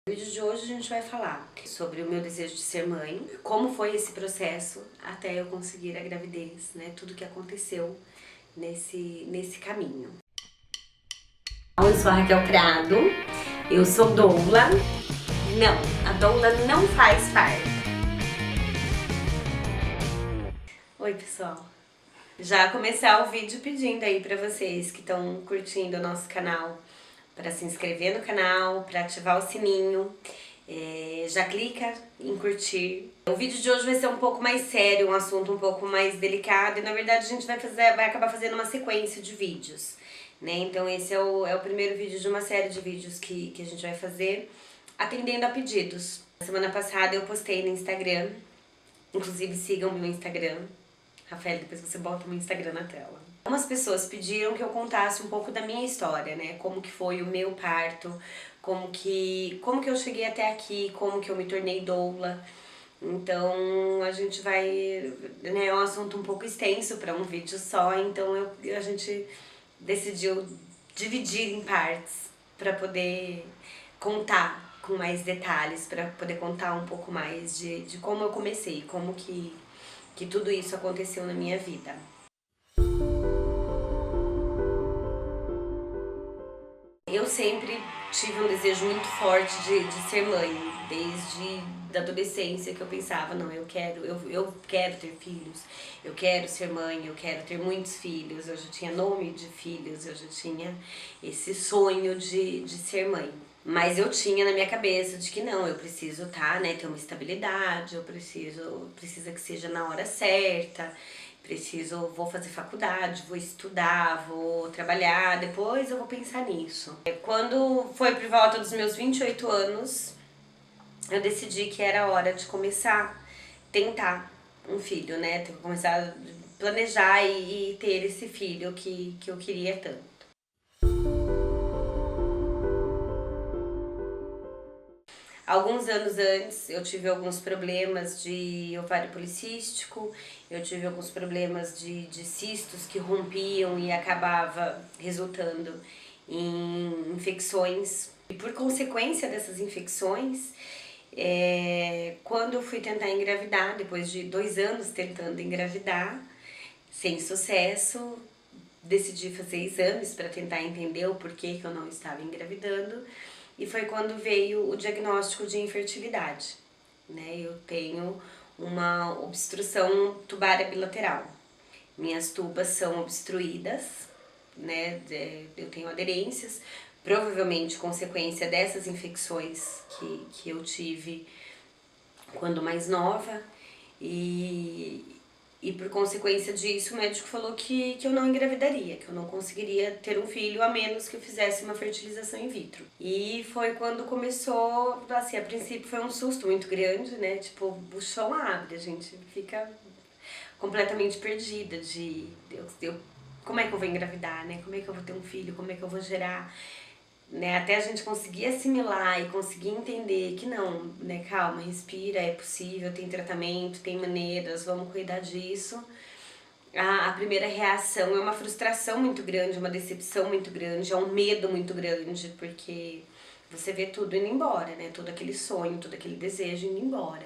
No vídeo de hoje a gente vai falar sobre o meu desejo de ser mãe, como foi esse processo até eu conseguir a gravidez, né? Tudo que aconteceu nesse caminho. Eu sou a Raquel Prado, eu sou doula. Não, a doula não faz parte. Oi, pessoal. Já começar o vídeo pedindo aí pra vocês que estão curtindo o nosso canal, para se inscrever no canal, para ativar o sininho. Já clica em curtir. O vídeo de hoje vai ser um pouco mais sério, um assunto um pouco mais delicado, e na verdade a gente vai acabar fazendo uma sequência de vídeos, né? Então esse é o primeiro vídeo de uma série de vídeos que a gente vai fazer atendendo a pedidos. Na semana passada eu postei no Instagram, inclusive sigam o meu Instagram. Rafael, depois você bota o meu Instagram na tela. Algumas pessoas pediram que eu contasse um pouco da minha história, né? Como que foi o meu parto, como que eu cheguei até aqui, como que eu me tornei doula. Então a gente vai, né, é um assunto um pouco extenso para um vídeo só, então a gente decidiu dividir em partes para poder contar com mais detalhes, para poder contar um pouco mais de como eu comecei, como que tudo isso aconteceu na minha vida. Eu sempre tive um desejo muito forte de ser mãe, desde a adolescência que eu pensava, não, eu quero ter filhos, eu quero ser mãe, eu quero ter muitos filhos, eu já tinha nome de filhos, eu já tinha esse sonho de ser mãe. Mas eu tinha na minha cabeça de que não, eu preciso ter uma estabilidade, precisa que seja na hora certa, vou fazer faculdade, vou estudar, vou trabalhar, depois eu vou pensar nisso. Quando foi por volta dos meus 28 anos, eu decidi que era hora de começar a tentar um filho, né? Começar a planejar e ter esse filho que eu queria tanto. Alguns anos antes eu tive alguns problemas de ovário policístico, eu tive alguns problemas de cistos que rompiam e acabava resultando em infecções. E por consequência dessas infecções, quando eu fui tentar engravidar, depois de 2 anos tentando engravidar, sem sucesso, decidi fazer exames para tentar entender o porquê que eu não estava engravidando. E foi quando veio o diagnóstico de infertilidade, né? Eu tenho uma obstrução tubária bilateral. Minhas tubas são obstruídas, né? Eu tenho aderências, provavelmente consequência dessas infecções que eu tive quando mais nova. E por consequência disso, o médico falou que eu não engravidaria, que eu não conseguiria ter um filho a menos que eu fizesse uma fertilização in vitro. E foi quando começou, assim, a princípio foi um susto muito grande, né? Tipo, o chão abre, a gente fica completamente perdida como é que eu vou engravidar, né? Como é que eu vou ter um filho, como é que eu vou gerar, né? Até a gente conseguir assimilar e conseguir entender que não, né? Calma, respira, é possível, tem tratamento, tem maneiras, vamos cuidar disso. A primeira reação é uma frustração muito grande, uma decepção muito grande, é um medo muito grande, porque você vê tudo indo embora, né? Todo aquele sonho, todo aquele desejo indo embora.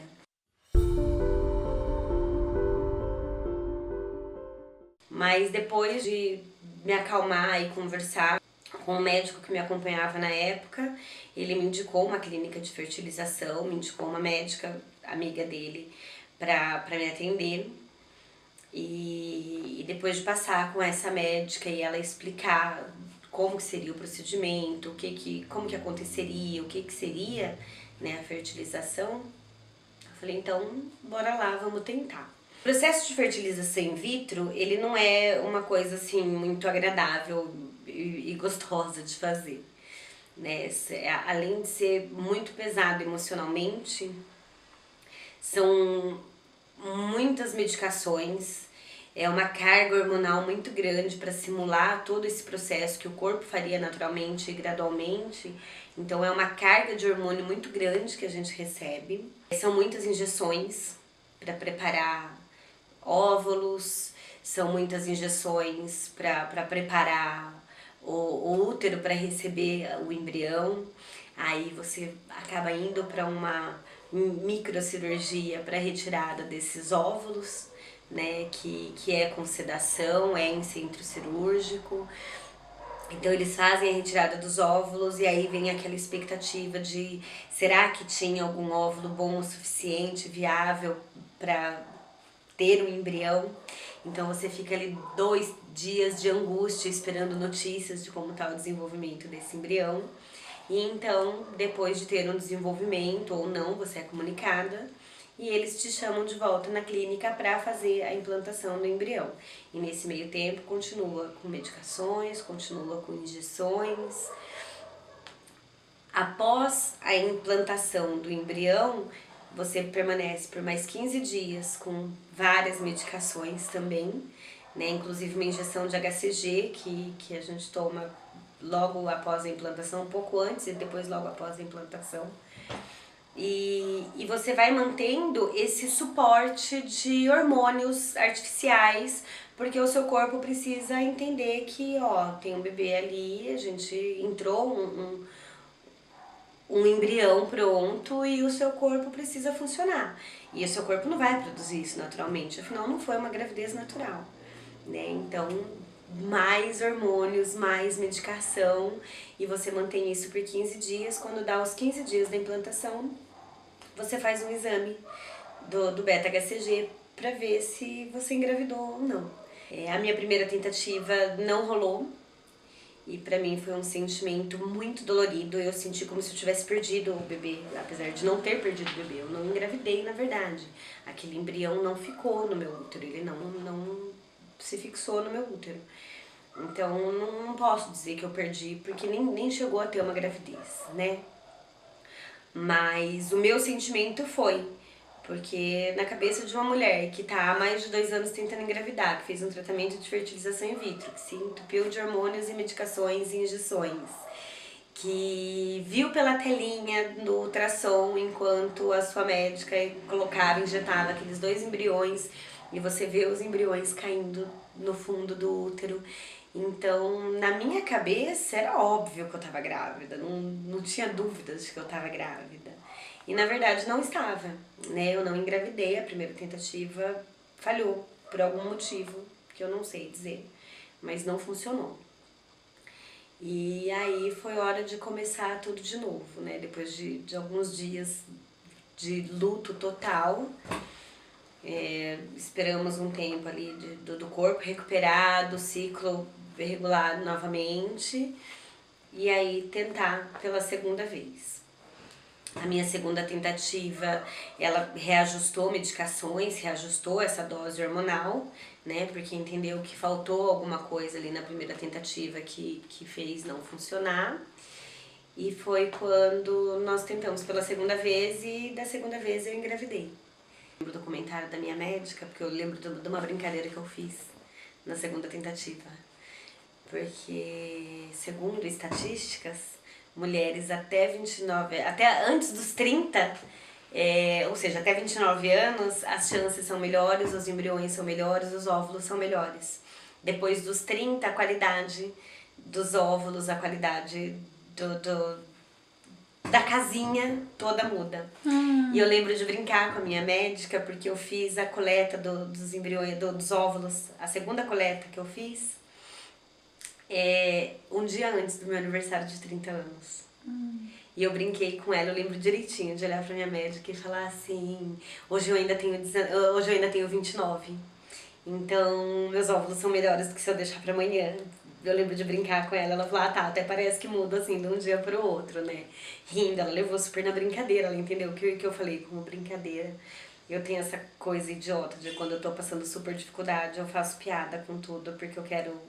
Mas depois de me acalmar e conversar com o médico que me acompanhava na época, ele me indicou uma clínica de fertilização, me indicou uma médica, amiga dele, para me atender. E depois de passar com essa médica e ela explicar como que seria o procedimento, como que aconteceria, o que seria, né, a fertilização, eu falei, então, bora lá, vamos tentar. O processo de fertilização in vitro, ele não é uma coisa assim muito agradável e gostosa de fazer, né? Além de ser muito pesado emocionalmente, são muitas medicações, é uma carga hormonal muito grande para simular todo esse processo que o corpo faria naturalmente e gradualmente. Então é uma carga de hormônio muito grande que a gente recebe. São muitas injeções para preparar óvulos, são muitas injeções para preparar o útero para receber o embrião. Aí você acaba indo para uma microcirurgia para retirada desses óvulos, né, que é com sedação, é em centro cirúrgico. Então eles fazem a retirada dos óvulos e aí vem aquela expectativa de será que tinha algum óvulo bom o suficiente, viável para ter um embrião. Então você fica ali 2 dias de angústia esperando notícias de como está o desenvolvimento desse embrião. E então, depois de ter um desenvolvimento ou não, você é comunicada e eles te chamam de volta na clínica para fazer a implantação do embrião. E nesse meio tempo continua com medicações, continua com injeções. Após a implantação do embrião, você permanece por mais 15 dias com várias medicações também, né? Inclusive uma injeção de HCG que a gente toma logo após a implantação, um pouco antes e depois logo após a implantação. E você vai mantendo esse suporte de hormônios artificiais, porque o seu corpo precisa entender que, ó, tem um bebê ali, a gente entrou um embrião pronto e o seu corpo precisa funcionar. E o seu corpo não vai produzir isso naturalmente, afinal não foi uma gravidez natural, né? Então, mais hormônios, mais medicação, e você mantém isso por 15 dias. Quando dá os 15 dias da implantação, você faz um exame do beta-HCG para ver se você engravidou ou não. A minha primeira tentativa não rolou, e pra mim foi um sentimento muito dolorido. Eu senti como se eu tivesse perdido o bebê, apesar de não ter perdido o bebê. Eu não engravidei, na verdade. Aquele embrião não ficou no meu útero, ele não se fixou no meu útero. Então não posso dizer que eu perdi, porque nem chegou a ter uma gravidez, né? Mas o meu sentimento foi, porque na cabeça de uma mulher que tá há mais de 2 anos tentando engravidar, que fez um tratamento de fertilização in vitro, que se entupiu de hormônios e medicações e injeções, que viu pela telinha no ultrassom enquanto a sua médica colocava, injetava aqueles 2 embriões, e você vê os embriões caindo no fundo do útero. Então, na minha cabeça, era óbvio que eu estava grávida, não tinha dúvidas de que eu estava grávida. E, na verdade, não estava, né? Eu não engravidei, a primeira tentativa falhou, por algum motivo que eu não sei dizer, mas não funcionou. E aí foi hora de começar tudo de novo, né? Depois de alguns dias de luto total, esperamos um tempo ali do corpo recuperar, do ciclo regulado novamente, e aí tentar pela segunda vez. A minha segunda tentativa, ela reajustou medicações, reajustou essa dose hormonal, né, porque entendeu que faltou alguma coisa ali na primeira tentativa que fez não funcionar. E foi quando nós tentamos pela segunda vez, e da segunda vez eu engravidei. Eu lembro do comentário da minha médica, porque eu lembro de uma brincadeira que eu fiz na segunda tentativa. Porque, segundo estatísticas, mulheres até 29, até antes dos 30, ou seja, até 29 anos, as chances são melhores, os embriões são melhores, os óvulos são melhores. Depois dos 30, a qualidade dos óvulos, a qualidade da casinha toda muda. E eu lembro de brincar com a minha médica, porque eu fiz a coleta dos embriões, dos óvulos, a segunda coleta que eu fiz, um dia antes do meu aniversário de 30 anos. E eu brinquei com ela, eu lembro direitinho de olhar pra minha médica e falar assim, hoje eu ainda tenho 29, então meus óvulos são melhores do que se eu deixar pra amanhã. Eu lembro de brincar com ela, ela falou, tá, até parece que muda assim de um dia pro outro, né? Rindo, ela levou super na brincadeira, ela entendeu que eu falei como brincadeira. Eu tenho essa coisa idiota de quando eu tô passando super dificuldade, eu faço piada com tudo, porque eu quero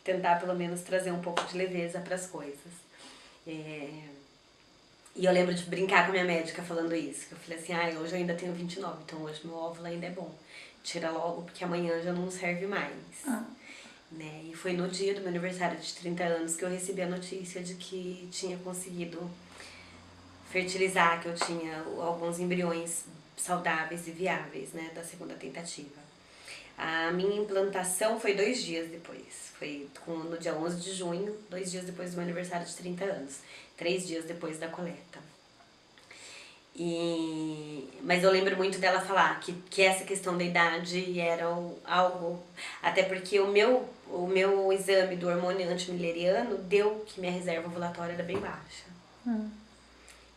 tentar pelo menos trazer um pouco de leveza pras coisas. E eu lembro de brincar com a minha médica falando isso, que eu falei assim, hoje eu ainda tenho 29, então hoje meu óvulo ainda é bom. Tira logo, porque amanhã já não serve mais. Né? E foi no dia do meu aniversário de 30 anos que eu recebi a notícia de que tinha conseguido fertilizar, que eu tinha alguns embriões saudáveis e viáveis, né, da segunda tentativa. A minha implantação foi 2 dias depois, foi no dia 11 de junho, 2 dias depois do meu aniversário de 30 anos. 3 dias depois da coleta. Mas eu lembro muito dela falar que essa questão da idade era algo... Até porque o meu exame do hormônio antimileriano deu que minha reserva ovulatória era bem baixa.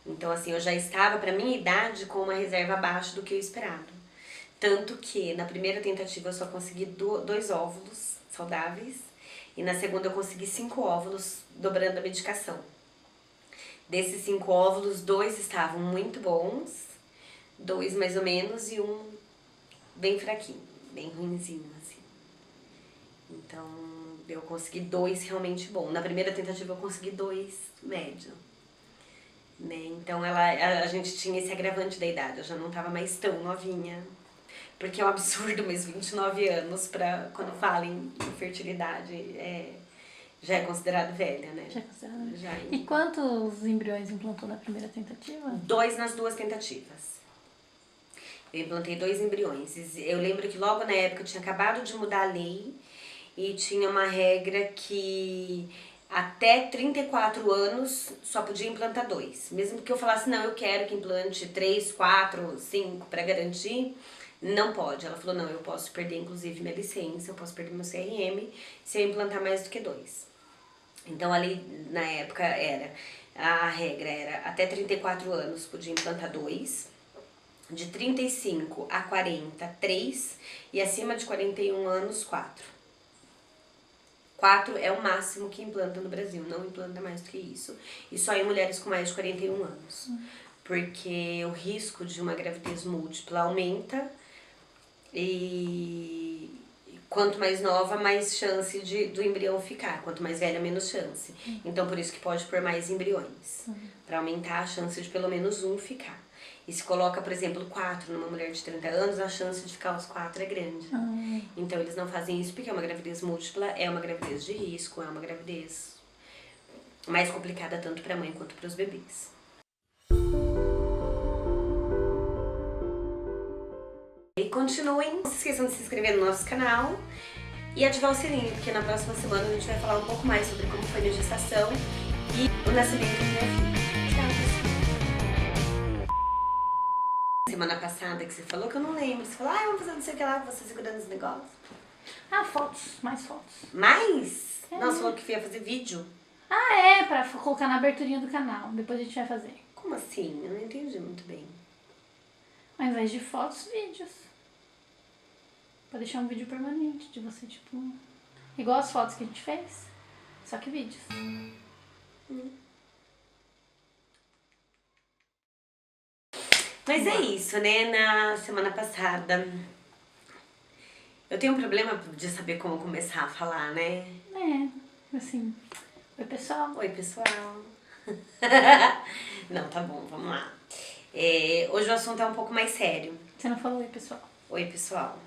Então, assim, eu já estava, pra minha idade, com uma reserva abaixo do que eu esperado. Tanto que, na primeira tentativa, eu só consegui 2 óvulos saudáveis. E na segunda, eu consegui 5 óvulos, dobrando a medicação. Desses 5 óvulos, 2 estavam muito bons, 2 mais ou menos e um bem fraquinho, bem ruinzinho, assim. Então, eu consegui 2 realmente bons. Na primeira tentativa, eu consegui 2 médio. Né? Então, a gente tinha esse agravante da idade, eu já não estava mais tão novinha. Porque é um absurdo, mas 29 anos, quando fala em fertilidade, já é considerado velha, né? Já é considerado. Já é. E quantos embriões implantou na primeira tentativa? 2 nas 2 tentativas. Eu implantei 2 embriões. Eu lembro que logo na época eu tinha acabado de mudar a lei e tinha uma regra que até 34 anos só podia implantar 2. Mesmo que eu falasse, não, eu quero que implante 3, 4, 5 para garantir, não pode. Ela falou, não, eu posso perder inclusive minha licença, eu posso perder meu CRM se eu implantar mais do que 2. Então ali na época a regra era até 34 anos podia implantar 2, de 35 a 40, 3 e acima de 41 anos, 4. 4 é o máximo que implanta no Brasil, não implanta mais do que isso. E só em mulheres com mais de 41 anos. Porque o risco de uma gravidez múltipla aumenta e quanto mais nova, mais chance do embrião ficar. Quanto mais velha, menos chance. Então, por isso que pode pôr mais embriões. Para aumentar a chance de pelo menos um ficar. E se coloca, por exemplo, 4 numa mulher de 30 anos, a chance de ficar os 4 é grande. Então, eles não fazem isso porque uma gravidez múltipla é uma gravidez de risco, é uma gravidez mais complicada tanto para a mãe quanto para os bebês. E continuem, não se esqueçam de se inscrever no nosso canal e ativar o sininho, porque na próxima semana a gente vai falar um pouco mais sobre como foi minha gestação e o nascimento do meu filho. Tchau, pessoal! Semana passada que você falou que eu não lembro, você falou, vamos fazer não sei o que lá, você segurando os negócios. Fotos, mais fotos. Mais? Nossa, falou que ia fazer vídeo. Pra colocar na aberturinha do canal, depois a gente vai fazer. Como assim? Eu não entendi muito bem. Ao invés de fotos, vídeos. Pra deixar um vídeo permanente de você, tipo... Igual as fotos que a gente fez, só que vídeos. Mas é isso, né? Na semana passada... Eu tenho um problema de saber como começar a falar, né? Assim... Oi, pessoal. Oi, pessoal. Não, tá bom, vamos lá. Hoje o assunto é um pouco mais sério. Você não falou oi, pessoal? Oi, pessoal.